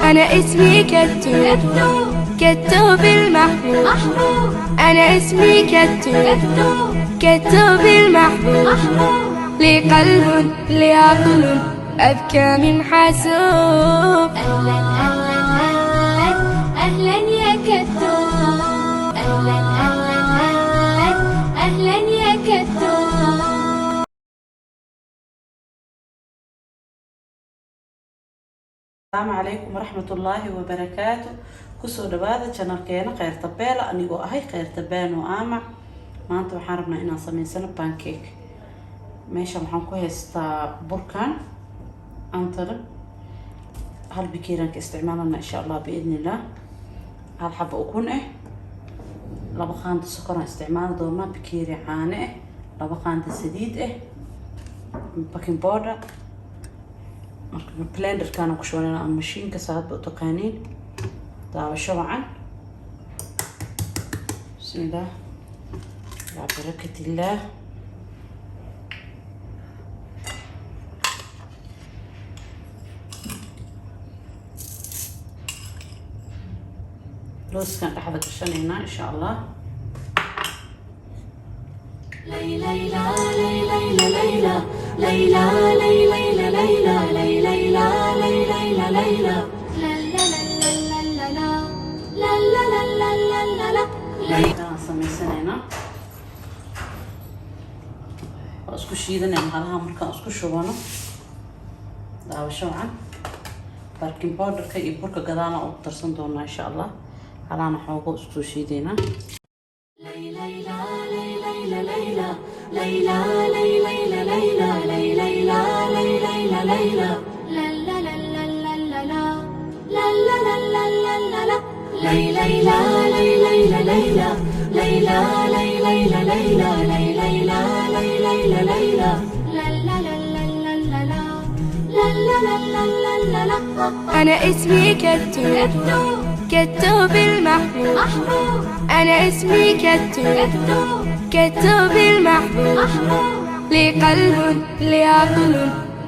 أنا اسمي كتوب، كتوب المحبوب. أنا اسمي كتوب، كتوب المحبوب. لي قلب لي عقل أذكى من حاسوب. أهلا أهلا أهلا أهلا يا كتوب، أهلا أهلا أهلا أهلا يا كتوب. السلام عليكم ورحمة الله وبركاته. كسو دبادة channelkeena Khayrta Beela anigoo ahay Khayrta Been oo Aamac. Maanta waxaan rabnaa inaan sameysano pancake. Meesha waxaan ku haystaa burkan antada hal bikiiraan ka isticmaalana insha Allah biidnillah. hal xabo ukun laba qaando sokor aan isticmaali doonaa, bikiiri caano laba qaando saliid baking powder. blender كانوا كشوانين عن ماشين كساعات بقطقانين دعوة شبعا. بسم الله على بركة الله. لوز كان لحظة كشانينا إن شاء الله. ليلى ليلى ليلى ليلى ليلى ليلى ليلى ليلى ليلى ليلى ليلى ليلى سميسانينا اسكو شيدنا هلها marka isku shubano daawasho wacan baking powder ka iyo burka gadaana u darsan doonaa insha Allah. halana xoogo isku shiideyna. ليلى ليلى ليلى ليلى ليلى ليلى ليلى ليلى ليلى أنا اسمي كتوب، كتوب المحبوب. أنا اسمي كتوب، كتوب المحبوب. لي قلب لي عقل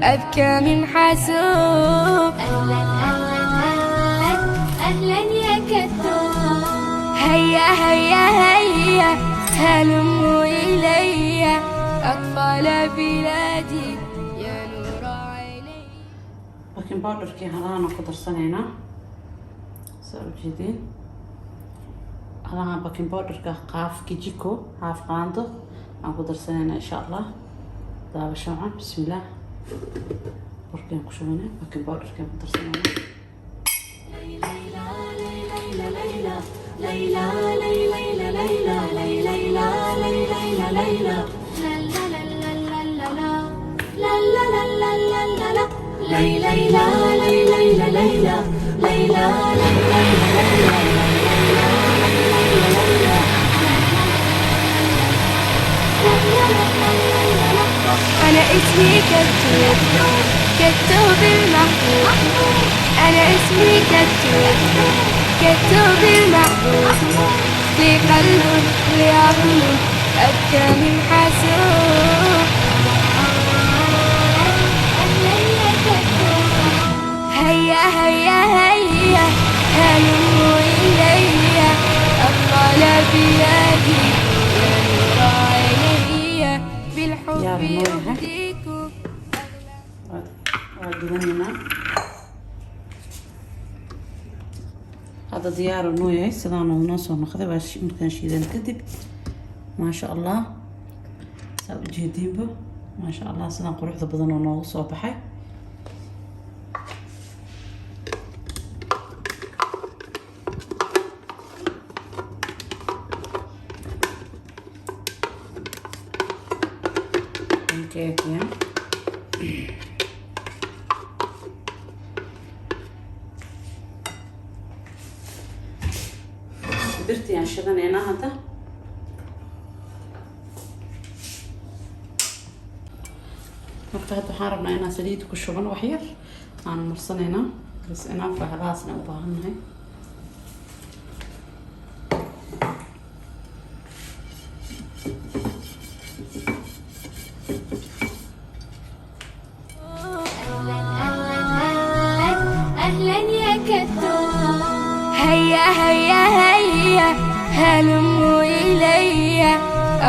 أذكى من حاسوب. أهلا أهلا أهلا أهلا يا كتوب. هيا هيا هيا هلموا إلي أطفال بلادي يا نور عيني. baking powder kii halana ku darsanayna soo jeedin. halana baking powder ka qaaf kijiko haaf qaando aan ku darsanayna insha Allah. daawasho wacan. bismillah burkan ku shubana baking powder ka ku darsanayna. ليلى ليلى ليلى ليلى ليلى ليلى ليلى أنا اسمي كتوب، كتوب المحبوب. أنا اسمي كتوب، كتوب المحبوب. لي قلب لي عقل أذكى من حاسوب. هيا هيا هيا هلموا إلي أطفال بلادي يا نور عيني بالحب يهديكم. وادينا هذا ديار نوية سلام ونص ونخذ باش ممكن شيء كذب. ما شاء الله سوي جديبه ما شاء الله. سلام قروح ذا بدن ونص وبحي. كيك يعني برتي عن شغلنا هذا وقتها تحاربنا أنا سديد كشوفن وحير عن مرسلنا بس أنا فهراسنا وباهنها.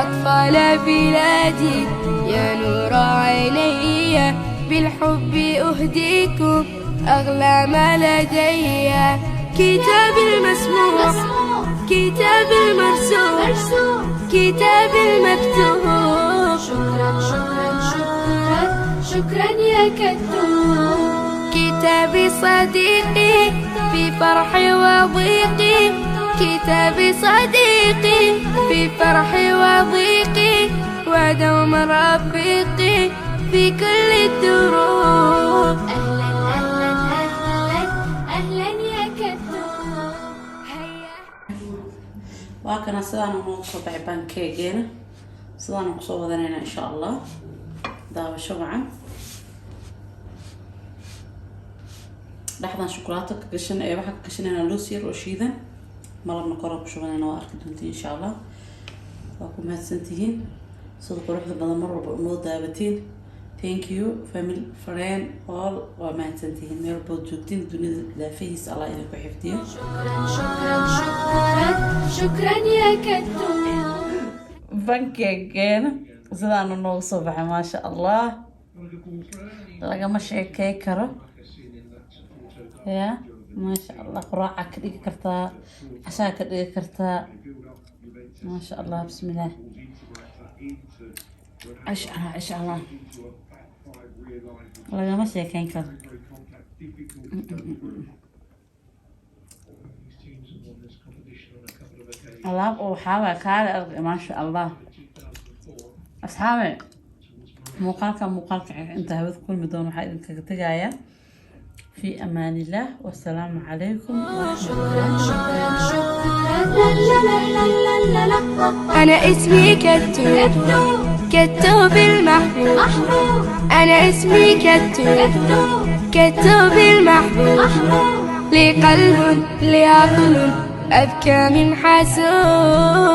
أطفال بلادي يا نور عيني بالحب أهديكم أغلى ما لدي كتاب المسموع كتاب المرسوم كتاب المكتوب شكرا شكرا شكرا شكرا يا كتاب كتابي صديقي في فرحي وضيقي كتابي صديقي في فرحي وضيقي ودوما رفيقي في كل الدروب أهلا أهلا أهلا أهلا يا كتاب waa kana sidaan ugu soo baxay pancake-geena sidaan ugu soo wadanayna insha Allah daawasho wacan dhaxdan shukulaato ka gashan ee waxa ka gashanayna loos yar oo shiidan malabna kor ku shubanayna waa arki doontiin insha Allah waa ku mahadsantihiin sida quruxda badan mar walba noo daawatiin thank you family friend all waa mahadsantihiin meel bood joogtiin dunida ilaafihiisa Allah idinku xifdiyo شكرا شكرا شكرا شكرا يا كتاب pancake-geena sidaan noogu soo baxay maasha Allah lagama sheekay karo ya maasha Allah quraaca ka dhigi kartaa cashaa ka dhigi kartaa maasha Allah bismillah عش الله lagama sheekayn karo alaab oo waxaaba kaale arday maasha Allah asxaabe muuqaalka inta hawada kulmi doon waxaa idinkaga tegayaa في أمان الله والسلام عليكم شكرا شكرا شكرا لا لا لا لا لا أنا اسمي كتوب كتوب المحبوب أنا اسمي كتوب كتوب المحبوب لي قلب لي عقل أذكى من حاسوب